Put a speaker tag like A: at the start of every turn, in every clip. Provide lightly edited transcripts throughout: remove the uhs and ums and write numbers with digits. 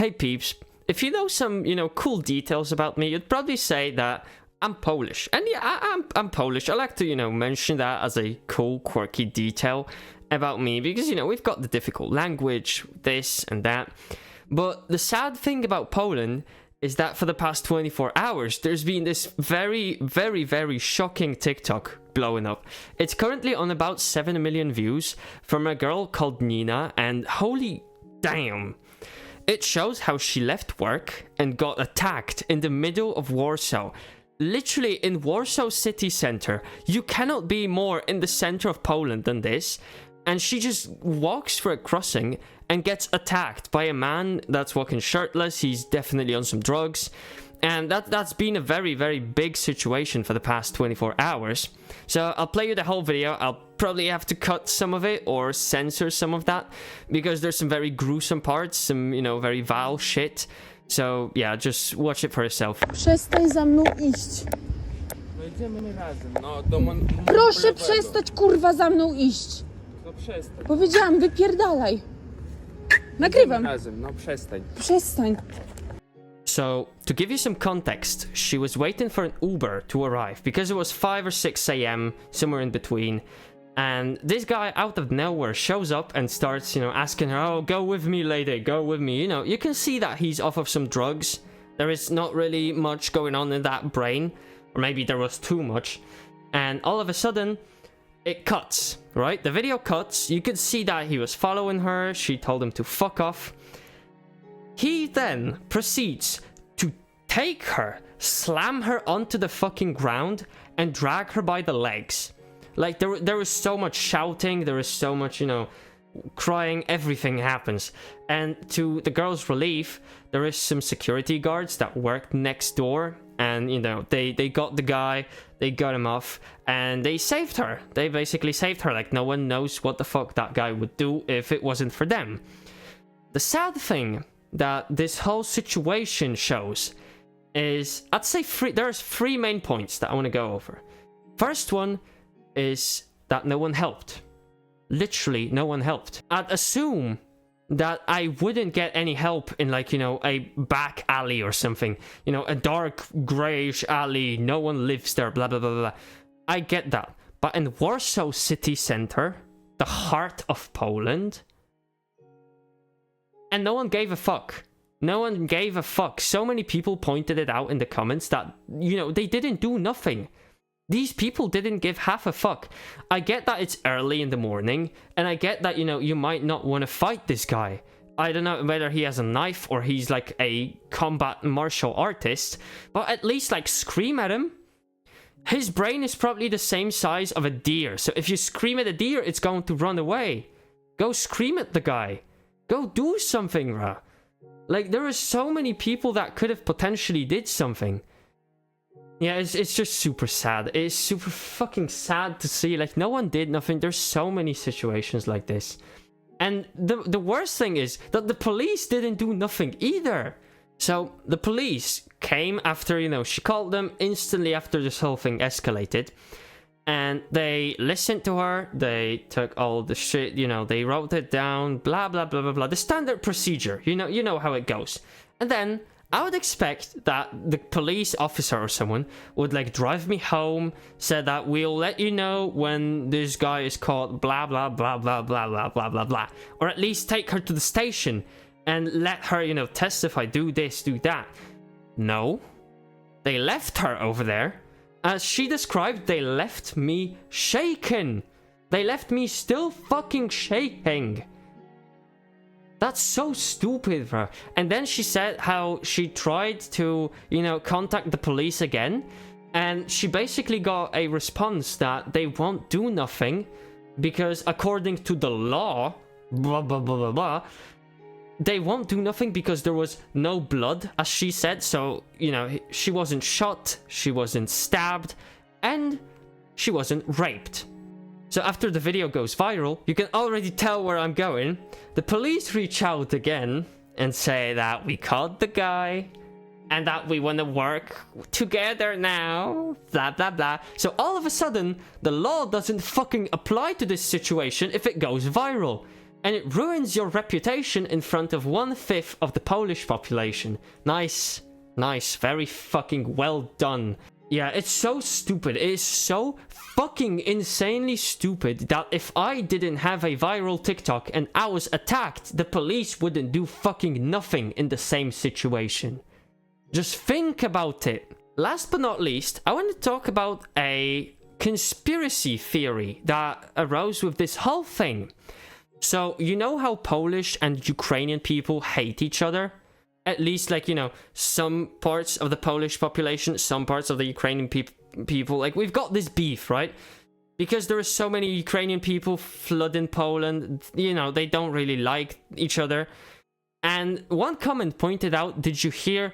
A: Hey peeps, if you know some, cool details about me, you'd probably say that I'm Polish. And yeah, I'm Polish. I like to, mention that as a cool, quirky detail about me because, we've got the difficult language, this and that. But the sad thing about Poland is that for the past 24 hours, there's been this very, very, very shocking TikTok blowing up. It's currently on about 7 million views from a girl called Nina, and holy damn. It shows how she left work and got attacked in the middle of Warsaw. Literally in Warsaw city center. You cannot be more in the center of Poland than this. And she just walks for a crossing and gets attacked by a man that's walking shirtless. He's definitely on some drugs. And that's been a very, very big situation for the past 24 hours. So I'll play you the whole video. I'll probably have to cut some of it or censor some of that because there's some very gruesome parts, some, very vile shit. So yeah, just watch it for yourself.
B: Przestań za mną iść.
C: No idziemy razem, no
B: Proszę przestać kurwa za mną iść.
C: No przestań.
B: Powiedziałam, wypierdalaj. Nagrywam.
C: Razem, no przestań.
B: Przestań.
A: So, to give you some context, she was waiting for an Uber to arrive because it was 5 or 6 a.m., somewhere in between. And this guy out of nowhere shows up and starts, asking her, oh, go with me, lady, go with me. You can see that he's off of some drugs. There is not really much going on in that brain. Or maybe there was too much. And all of a sudden, it cuts, right? The video cuts. You could see that he was following her. She told him to fuck off. He then proceeds to take her, slam her onto the fucking ground, and drag her by the legs. Like, there was so much shouting, there was so much, crying, everything happens. And to the girl's relief, there is some security guards that worked next door. And, they got the guy, they got him off, and they saved her. They basically saved her. Like, no one knows what the fuck that guy would do if it wasn't for them. The sad thing that this whole situation shows is, I'd say there's 3 main points that I want to go over. First one is that no one helped. Literally, no one helped. I'd assume that I wouldn't get any help in, like, a back alley or something. A dark, greyish alley, no one lives there, blah, blah, blah, blah. I get that. But in Warsaw city center, the heart of Poland, and no one gave a fuck. No one gave a fuck. So many people pointed it out in the comments that, they didn't do nothing. These people didn't give half a fuck. I get that it's early in the morning, and I get that, you might not want to fight this guy. I don't know whether he has a knife or he's like a combat martial artist, but at least, like, scream at him. His brain is probably the same size of a deer, so if you scream at a deer, it's going to run away. Go scream at the guy. Go do something, bruh. Like, there are so many people that could have potentially did something. Yeah, it's just super sad. It's super fucking sad to see. Like, no one did nothing. There's so many situations like this. And the worst thing is that the police didn't do nothing either. So, the police came after, she called them instantly after this whole thing escalated. And they listened to her, they took all the shit, they wrote it down, blah, blah, blah, blah, blah. The standard procedure, you know how it goes. And then, I would expect that the police officer or someone would, like, drive me home, said that we'll let you know when this guy is caught, blah, blah, blah, blah, blah, blah, blah, blah, blah. Or at least take her to the station and let her, testify, do this, do that. No. They left her over there. As she described, they left me shaken. They left me still fucking shaking. That's so stupid, bro. And then she said how she tried to, contact the police again. And she basically got a response that they won't do nothing because according to the law, blah, blah, blah, blah, blah, they won't do nothing because there was no blood, as she said. So, she wasn't shot, she wasn't stabbed, and she wasn't raped. So after the video goes viral, you can already tell where I'm going. The police reach out again and say that we caught the guy and that we want to work together now, blah, blah, blah. So all of a sudden, the law doesn't fucking apply to this situation if it goes viral. And it ruins your reputation in front of 1/5 of the Polish population. Nice. Nice. Very fucking well done. Yeah, it's so stupid. It is so fucking insanely stupid that if I didn't have a viral TikTok and I was attacked, the police wouldn't do fucking nothing in the same situation. Just think about it. Last but not least, I want to talk about a conspiracy theory that arose with this whole thing. So, you know how Polish and Ukrainian people hate each other? At least, like, you know, some parts of the Polish population, some parts of the Ukrainian people. Like, we've got this beef, right? Because there are so many Ukrainian people flooding Poland, you know, they don't really like each other. And one comment pointed out, did you hear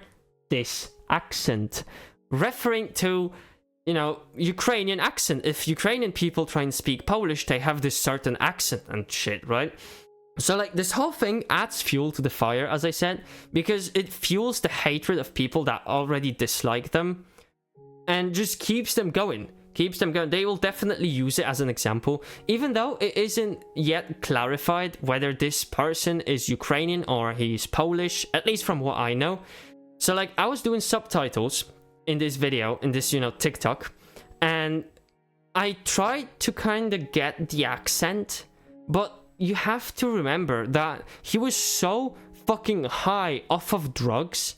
A: this accent? Referring to, you know, Ukrainian accent. If Ukrainian people try and speak Polish, they have this certain accent and shit, right? So, like, this whole thing adds fuel to the fire, as I said, because it fuels the hatred of people that already dislike them and just keeps them going. Keeps them going. They will definitely use it as an example, even though it isn't yet clarified whether this person is Ukrainian or he's Polish, at least from what I know. So, like, I was doing subtitles in this video, in this, you know, TikTok, and I tried to kind of get the accent, but you have to remember that he was so fucking high off of drugs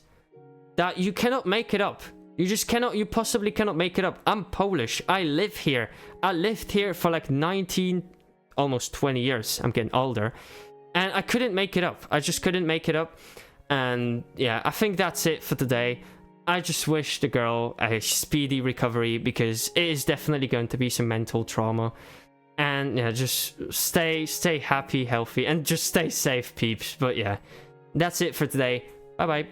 A: that you cannot make it up. You just cannot, you possibly cannot make it up. I'm Polish. I live here. I lived here for like 19, almost 20 years. I'm getting older. And I couldn't make it up. I just couldn't make it up. And yeah, I think that's it for today. I just wish the girl a speedy recovery because it is definitely going to be some mental trauma. And yeah, just stay happy, healthy, and just stay safe, peeps. But yeah, that's it for today. Bye bye.